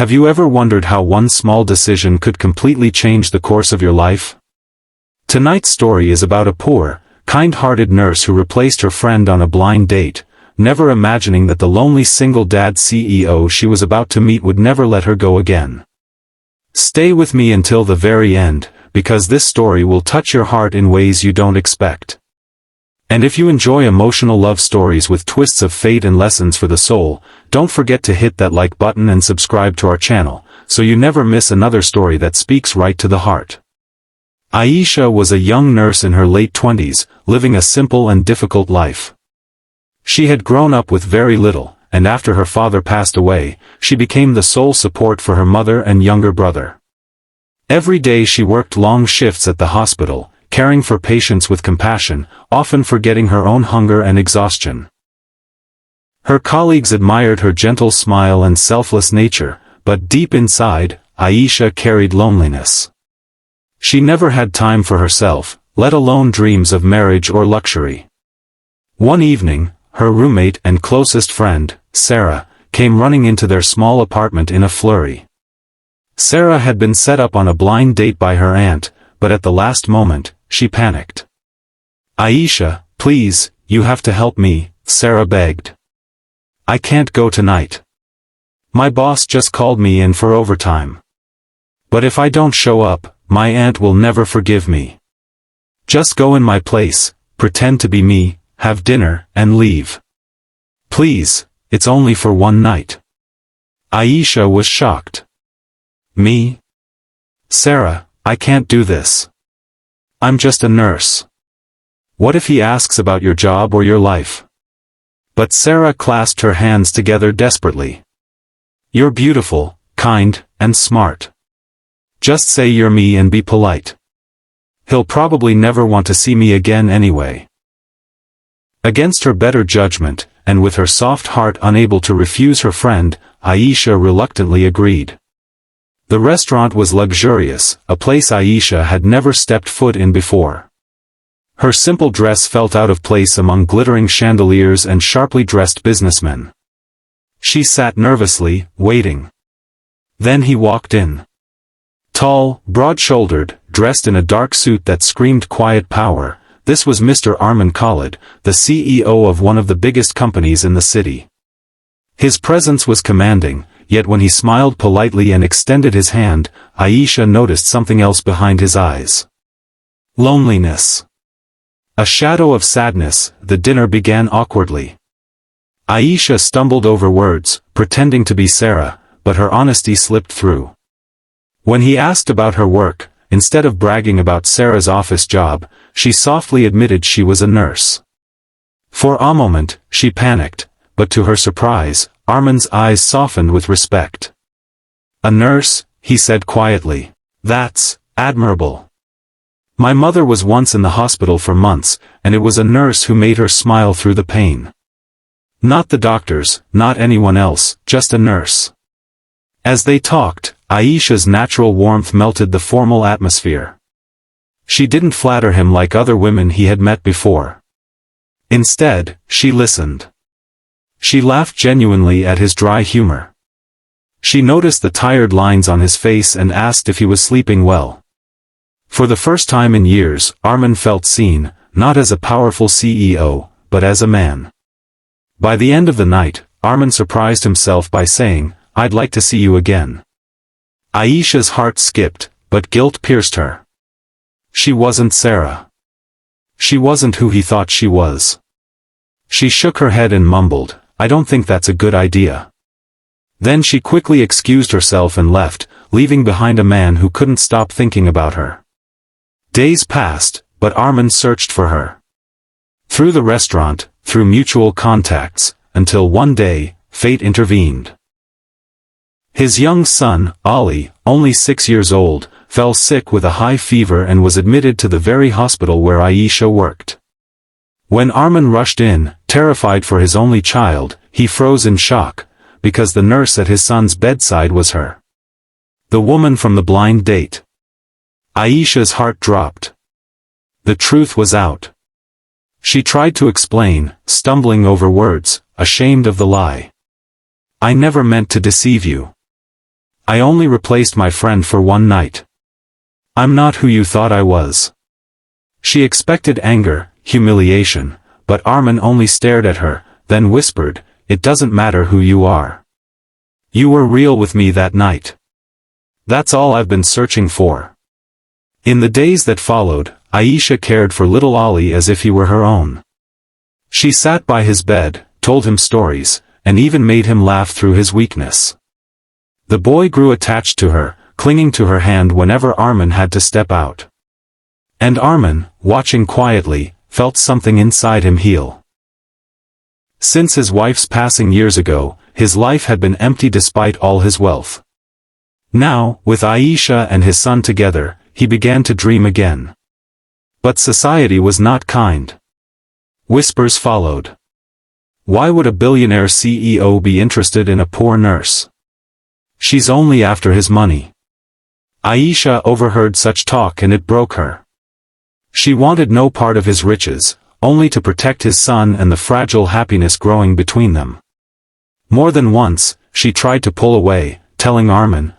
Have you ever wondered how one small decision could completely change the course of your life? Tonight's story is about a poor, kind-hearted nurse who replaced her friend on a blind date, never imagining that the lonely single dad CEO she was about to meet would never let her go again. Stay with me until the very end, because this story will touch your heart in ways you don't expect. And if you enjoy emotional love stories with twists of fate and lessons for the soul, don't forget to hit that like button and subscribe to our channel, so you never miss another story that speaks right to the heart. Aisha was a young nurse in her late 20s, living a simple and difficult life. She had grown up with very little, and after her father passed away, she became the sole support for her mother and younger brother. Every day she worked long shifts at the hospital, caring for patients with compassion, often forgetting her own hunger and exhaustion. Her colleagues admired her gentle smile and selfless nature, but deep inside, Aisha carried loneliness. She never had time for herself, let alone dreams of marriage or luxury. One evening, her roommate and closest friend, Sarah, came running into their small apartment in a flurry. Sarah had been set up on a blind date by her aunt, but at the last moment, she panicked. "Aisha, please, you have to help me," Sarah begged. "I can't go tonight. My boss just called me in for overtime. But if I don't show up, my aunt will never forgive me. Just go in my place, pretend to be me, have dinner, and leave. Please, it's only for one night." Aisha was shocked. "Me? Sarah, I can't do this. I'm just a nurse. What if he asks about your job or your life?" But Sarah clasped her hands together desperately. "You're beautiful, kind, and smart. Just say you're me and be polite. He'll probably never want to see me again anyway." Against her better judgment, and with her soft heart unable to refuse her friend, Aisha reluctantly agreed. The restaurant was luxurious, a place Aisha had never stepped foot in before. Her simple dress felt out of place among glittering chandeliers and sharply dressed businessmen. She sat nervously, waiting. Then he walked in. Tall, broad-shouldered, dressed in a dark suit that screamed quiet power, this was Mr. Arman Khalid, the CEO of one of the biggest companies in the city. His presence was commanding, yet when he smiled politely and extended his hand, Aisha noticed something else behind his eyes. Loneliness. A shadow of sadness. The dinner began awkwardly. Aisha stumbled over words, pretending to be Sarah, but her honesty slipped through. When he asked about her work, instead of bragging about Sarah's office job, she softly admitted she was a nurse. For a moment, she panicked, but to her surprise, Arman's eyes softened with respect. "A nurse," he said quietly. "That's admirable. My mother was once in the hospital for months, and it was a nurse who made her smile through the pain. Not the doctors, not anyone else, just a nurse." As they talked, Aisha's natural warmth melted the formal atmosphere. She didn't flatter him like other women he had met before. Instead, she listened. She laughed genuinely at his dry humor. She noticed the tired lines on his face and asked if he was sleeping well. For the first time in years, Arman felt seen, not as a powerful CEO, but as a man. By the end of the night, Arman surprised himself by saying, "I'd like to see you again." Aisha's heart skipped, but guilt pierced her. She wasn't Sarah. She wasn't who he thought she was. She shook her head and mumbled, "I don't think that's a good idea." Then she quickly excused herself and left, leaving behind a man who couldn't stop thinking about her. Days passed, but Arman searched for her. Through the restaurant, through mutual contacts, until one day, fate intervened. His young son, Ali, only 6 years old, fell sick with a high fever and was admitted to the very hospital where Aisha worked. When Arman rushed in, terrified for his only child, he froze in shock, because the nurse at his son's bedside was her. The woman from the blind date. Aisha's heart dropped. The truth was out. She tried to explain, stumbling over words, ashamed of the lie. "I never meant to deceive you. I only replaced my friend for one night. I'm not who you thought I was. She expected anger, humiliation, but Armin only stared at her, then whispered, "It doesn't matter who you are. You were real with me that night. That's all I've been searching for." In the days that followed, Aisha cared for little Ali as if he were her own. She sat by his bed, told him stories, and even made him laugh through his weakness. The boy grew attached to her, clinging to her hand whenever Armin had to step out. And Armin, watching quietly, felt something inside him heal. Since his wife's passing years ago, his life had been empty despite all his wealth. Now, with Aisha and his son together, he began to dream again. But society was not kind. Whispers followed. Why would a billionaire CEO be interested in a poor nurse? She's only after his money. Aisha overheard such talk and it broke her. She wanted no part of his riches, only to protect his son and the fragile happiness growing between them. More than once, she tried to pull away, telling Armin,